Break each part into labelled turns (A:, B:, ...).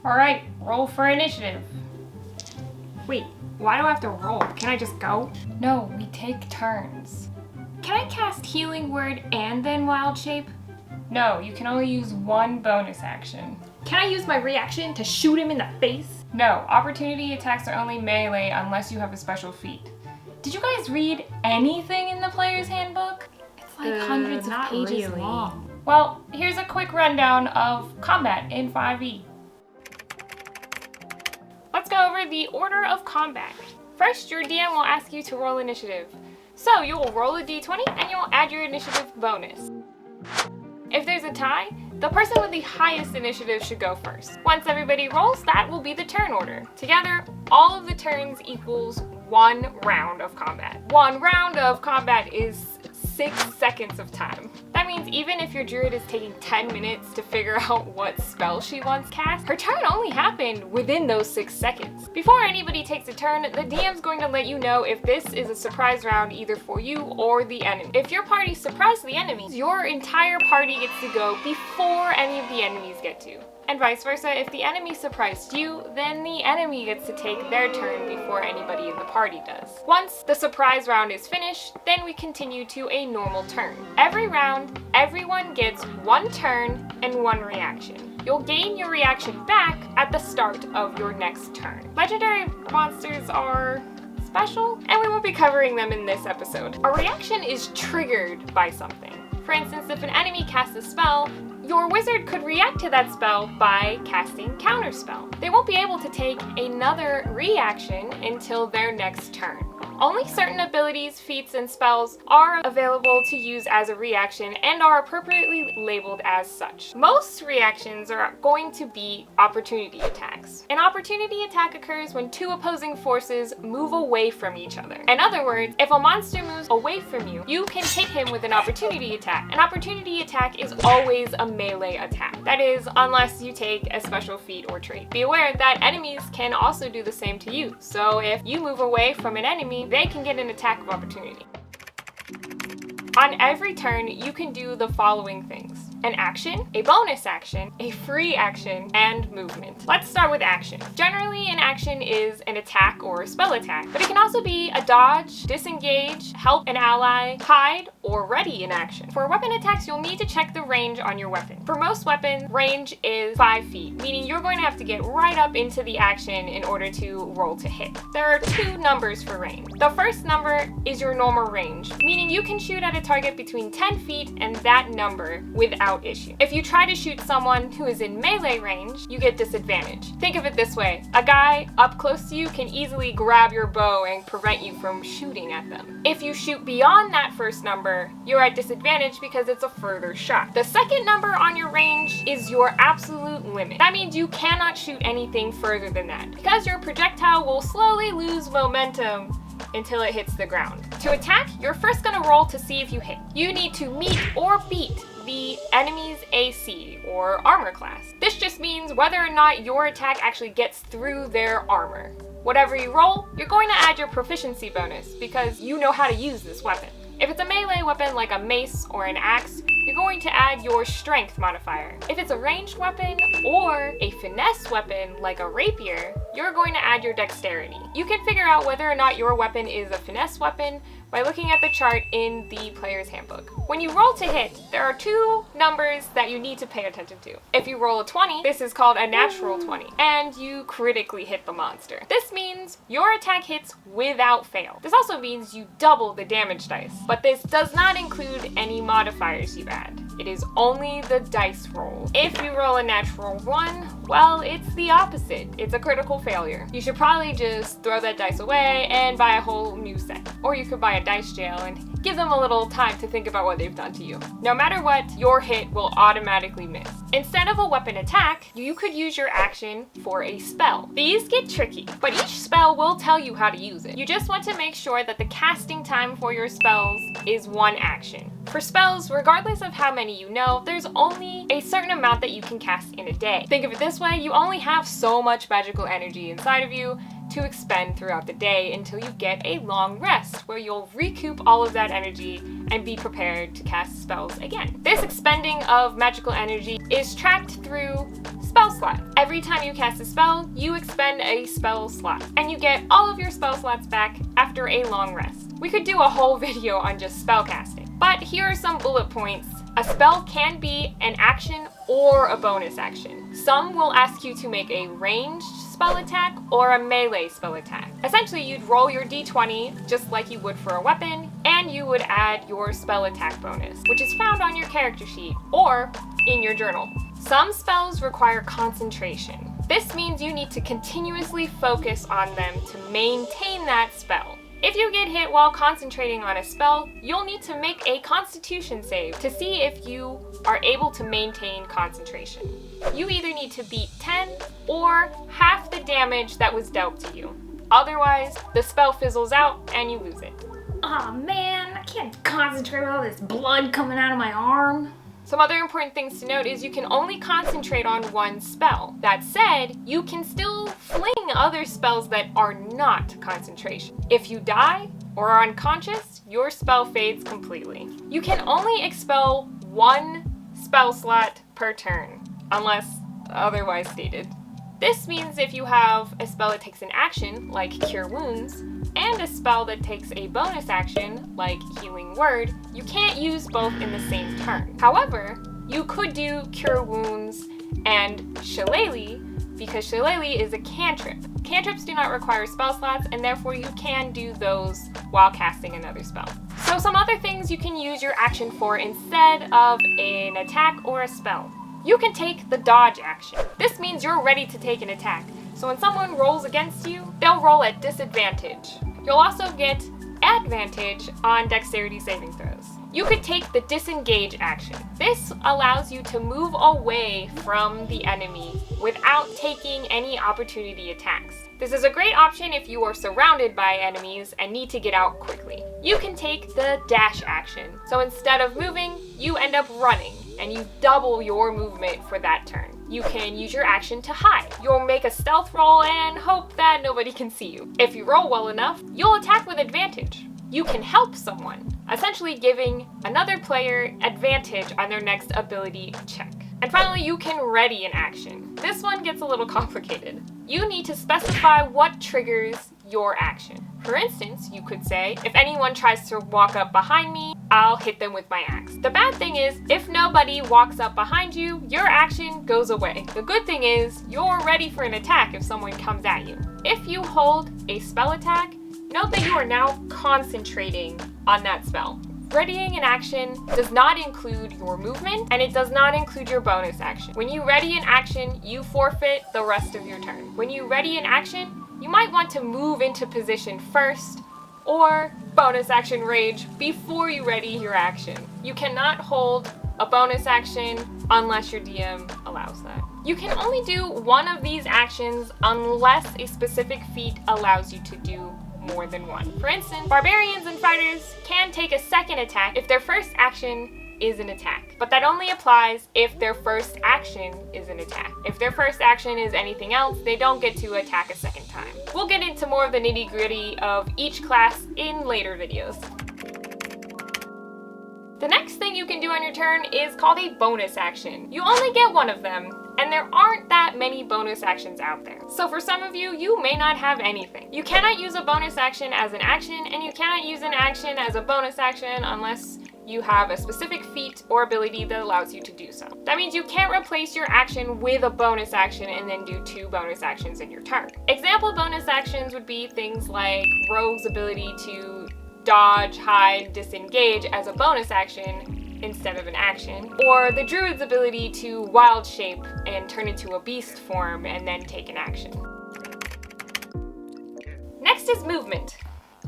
A: Alright, roll for initiative. Wait, why do I have to roll? Can I just go? No, we take turns. Can I cast Healing Word and then Wild Shape? No, you can only use one bonus action. Can I use my reaction to shoot him in the face? No, opportunity attacks are only melee unless you have a special feat. Did you guys read anything in the player's handbook? It's like hundreds of pages long. Well, here's a quick rundown of combat in 5e. Let's go over the order of combat. First, your DM will ask you to roll initiative. So you will roll a d20 and you will add your initiative bonus. If there's a tie, the person with the highest initiative should go first. Once everybody rolls, that will be the turn order. Together, all of the turns equals 1 round of combat. 1 round of combat is 6 seconds of time. That means even if your druid is taking 10 minutes to figure out what spell she wants cast, her turn only happened within those 6 seconds. Before anybody takes a turn, the DM's going to let you know if this is a surprise round either for you or the enemy. If your party surprised the enemies, your entire party gets to go before any of the enemies get to. And vice versa, if the enemy surprised you, then the enemy gets to take their turn before anybody in the party does. Once the surprise round is finished, then we continue to a normal turn. Every round, everyone gets 1 turn and 1 reaction. You'll gain your reaction back at the start of your next turn. Legendary monsters are special, and we won't be covering them in this episode. A reaction is triggered by something. For instance, if an enemy casts a spell, your wizard could react to that spell by casting Counterspell. They won't be able to take another reaction until their next turn. Only certain abilities, feats, and spells are available to use as a reaction and are appropriately labeled as such. Most reactions are going to be opportunity attacks. An opportunity attack occurs when 2 opposing forces move away from each other. In other words, if a monster moves away from you, you can hit him with an opportunity attack. An opportunity attack is always a melee attack. That is, unless you take a special feat or trait. Be aware that enemies can also do the same to you. So if you move away from an enemy, they can get an attack of opportunity. On every turn, you can do the following things: an action, a bonus action, a free action, and movement. Let's start with action. Generally, an action is an attack or a spell attack, but it can also be a dodge, disengage, help an ally, hide, or ready in action. For weapon attacks, you'll need to check the range on your weapon. For most weapons, range is 5 feet, meaning you're going to have to get right up into the action in order to roll to hit. There are 2 numbers for range. The first number is your normal range, meaning you can shoot at a target between 10 feet and that number without issue. If you try to shoot someone who is in melee range, you get disadvantage. Think of it this way: a guy up close to you can easily grab your bow and prevent you from shooting at them. If you shoot beyond that first number, you're at disadvantage because it's a further shot. The second number on your range is your absolute limit. That means you cannot shoot anything further than that, because your projectile will slowly lose momentum until it hits the ground. To attack, you're first going to roll to see if you hit. You need to meet or beat the enemy's AC, or armor class. This just means whether or not your attack actually gets through their armor. Whatever you roll, you're going to add your proficiency bonus because you know how to use this weapon. If it's a melee weapon like a mace or an axe, you're going to add your strength modifier. If it's a ranged weapon or a finesse weapon like a rapier, you're going to add your dexterity. You can figure out whether or not your weapon is a finesse weapon by looking at the chart in the player's handbook. When you roll to hit, there are 2 numbers that you need to pay attention to. If you roll a 20, this is called a natural 20, and you critically hit the monster. This means your attack hits without fail. This also means you double the damage dice, but this does not include any modifiers you add. It is only the dice roll. If you roll a natural 1, well, it's the opposite. It's a critical failure. You should probably just throw that dice away and buy a whole new set. Or you could buy a dice jail and give them a little time to think about what they've done to you. No matter what, your hit will automatically miss. Instead of a weapon attack, you could use your action for a spell. These get tricky, but each spell will tell you how to use it. You just want to make sure that the casting time for your spells is 1 action. For spells, regardless of how many you know, there's only a certain amount that you can cast in a day. Think of it this way: you only have so much magical energy inside of you to expend throughout the day until you get a long rest, where you'll recoup all of that energy and be prepared to cast spells again. This expending of magical energy is tracked through spell slot. Every time you cast a spell, you expend a spell slot, and you get all of your spell slots back after a long rest. We could do a whole video on just spell casting, but here are some bullet points. A spell can be an action or a bonus action. Some will ask you to make a ranged spell attack or a melee spell attack. Essentially, you'd roll your d20 just like you would for a weapon, and you would add your spell attack bonus, which is found on your character sheet or in your journal. Some spells require concentration. This means you need to continuously focus on them to maintain that spell. If you get hit while concentrating on a spell, you'll need to make a Constitution save to see if you are able to maintain concentration. You either need to beat 10 or half the damage that was dealt to you. Otherwise, the spell fizzles out and you lose it.
B: Aw man, I can't concentrate with all this blood coming out of my arm.
A: Some other important things to note is you can only concentrate on one spell. That said, you can still fling other spells that are not concentration. If you die or are unconscious, your spell fades completely. You can only expel one spell slot per turn, unless otherwise stated. This means if you have a spell that takes an action, like Cure Wounds, and a spell that takes a bonus action, like Healing Word, you can't use both in the same turn. However, you could do Cure Wounds and Shillelagh, because Shillelagh is a cantrip. Cantrips do not require spell slots, and therefore you can do those while casting another spell. So some other things you can use your action for instead of an attack or a spell. You can take the dodge action. This means you're ready to take an attack. So when someone rolls against you, they'll roll at disadvantage. You'll also get advantage on dexterity saving throws. You could take the Disengage action. This allows you to move away from the enemy without taking any opportunity attacks. This is a great option if you are surrounded by enemies and need to get out quickly. You can take the Dash action. So instead of moving, you end up running, and you double your movement for that turn. You can use your action to hide. You'll make a stealth roll and hope that nobody can see you. If you roll well enough, you'll attack with advantage. You can help someone, essentially giving another player advantage on their next ability check. And finally, you can ready an action. This one gets a little complicated. You need to specify what triggers your action. For instance, you could say, if anyone tries to walk up behind me, I'll hit them with my axe. The bad thing is, if nobody walks up behind you, your action goes away. The good thing is, you're ready for an attack if someone comes at you. If you hold a spell attack, note that you are now concentrating on that spell. Readying an action does not include your movement, and it does not include your bonus action. When you ready an action, you forfeit the rest of your turn. When you ready an action, you might want to move into position first, or bonus action rage before you ready your action. You cannot hold a bonus action unless your DM allows that. You can only do one of these actions unless a specific feat allows you to do more than one. For instance, barbarians and fighters can take a second attack if their first action is an attack, but that only applies if their first action is an attack. If their first action is anything else, they don't get to attack a second time. We'll get into more of the nitty-gritty of each class in later videos. The next thing you can do on your turn is called a bonus action. You only get one of them, and there aren't that many bonus actions out there. So for some of you, you may not have anything. You cannot use a bonus action as an action, and you cannot use an action as a bonus action unless you have a specific feat or ability that allows you to do so. That means you can't replace your action with a bonus action and then do 2 bonus actions in your turn. Example bonus actions would be things like Rogue's ability to dodge, hide, disengage as a bonus action instead of an action, or the Druid's ability to wild shape and turn into a beast form and then take an action. Next is movement.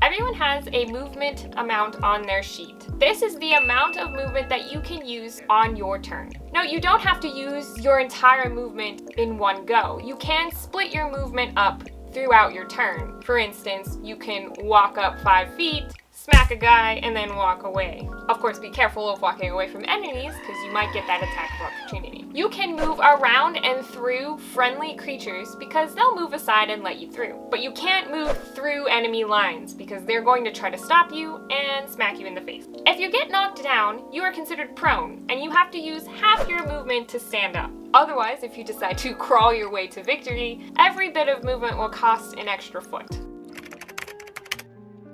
A: Everyone has a movement amount on their sheet. This is the amount of movement that you can use on your turn. Note, you don't have to use your entire movement in one go. You can split your movement up throughout your turn. For instance, you can walk up 5 feet, smack a guy, and then walk away. Of course, be careful of walking away from enemies because you might get that attack of opportunity. You can move around and through friendly creatures because they'll move aside and let you through. But you can't move through enemy lines because they're going to try to stop you and smack you in the face. If you get knocked down, you are considered prone, and you have to use half your movement to stand up. Otherwise, if you decide to crawl your way to victory, every bit of movement will cost an extra foot.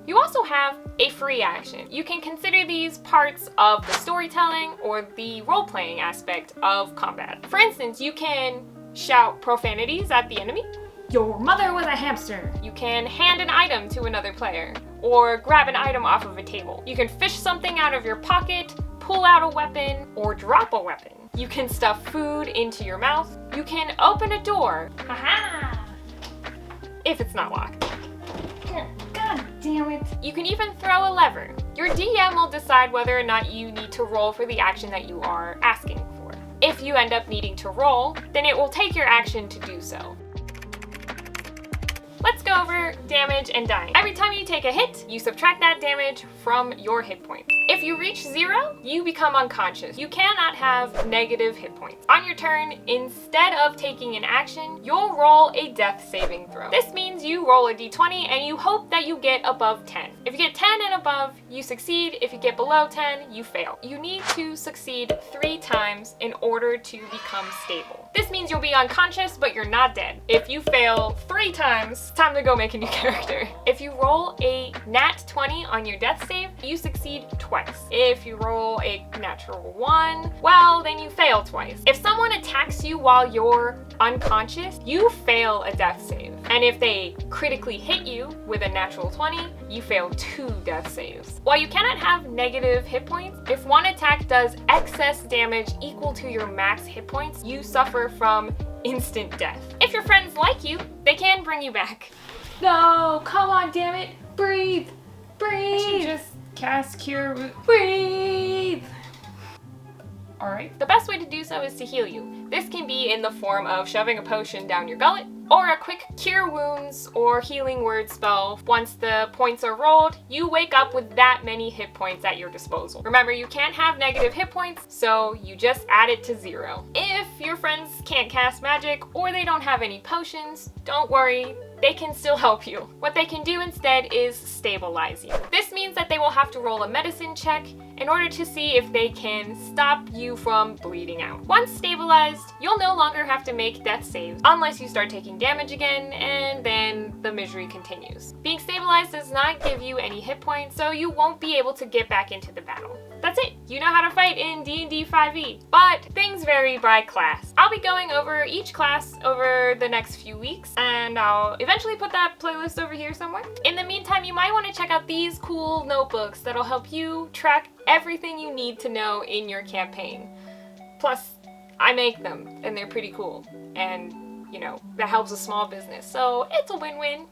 A: You also have a free action. You can consider these parts of the storytelling or the role-playing aspect of combat. For instance, you can shout profanities at the enemy.
B: Your mother was a hamster.
A: You can hand an item to another player, or grab an item off of a table. You can fish something out of your pocket, pull out a weapon, or drop a weapon. You can stuff food into your mouth. You can open a door.
B: Haha!
A: If it's not locked.
B: God damn it.
A: You can even throw a lever. Your DM will decide whether or not you need to roll for the action that you are asking for. If you end up needing to roll, then it will take your action to do so. Let's go over damage and dying. Every time you take a hit, you subtract that damage from your hit points. If you reach 0, you become unconscious. You cannot have negative hit points. On your turn, instead of taking an action, you'll roll a death saving throw. This means you roll a d20 and you hope that you get above 10. If you get 10 and above, you succeed. If you get below 10, you fail. You need to succeed 3 times in order to become stable. This means you'll be unconscious, but you're not dead. If you fail 3 times, it's time to go make a new character. If you roll a nat 20 on your death save, you succeed twice. If you roll a natural 1, well, then you fail twice. If someone attacks you while you're unconscious, you fail a death save. And if they critically hit you with a natural 20, you fail 2 death saves. While you cannot have negative hit points, if one attack does excess damage equal to your max hit points, you suffer from instant death. If your friends like you, they can bring you back.
B: No, come on, damn it. Breathe.
A: I should
B: Breathe.
A: just cast Cure.
B: Breathe.
A: Alright. The best way to do so is to heal you. This can be in the form of shoving a potion down your gullet, or a quick cure wounds or healing word spell. Once the points are rolled, you wake up with that many hit points at your disposal. Remember, you can't have negative hit points, so you just add it to 0. If your friends can't cast magic or they don't have any potions, don't worry, they can still help you. What they can do instead is stabilize you. This means that they will have to roll a medicine check in order to see if they can stop you from bleeding out. Once stabilized, you'll no longer have to make death saves unless you start taking damage again, and then the misery continues. Being stabilized does not give you any hit points, so you won't be able to get back into the battle. That's it. You know how to fight in D&D 5e, but things vary by class. I'll be going over each class over the next few weeks, and I'll eventually put that playlist over here somewhere. In the meantime, you might want to check out these cool notebooks that'll help you track everything you need to know in your campaign. Plus, I make them, and they're pretty cool, and you know, that helps a small business, so it's a win-win.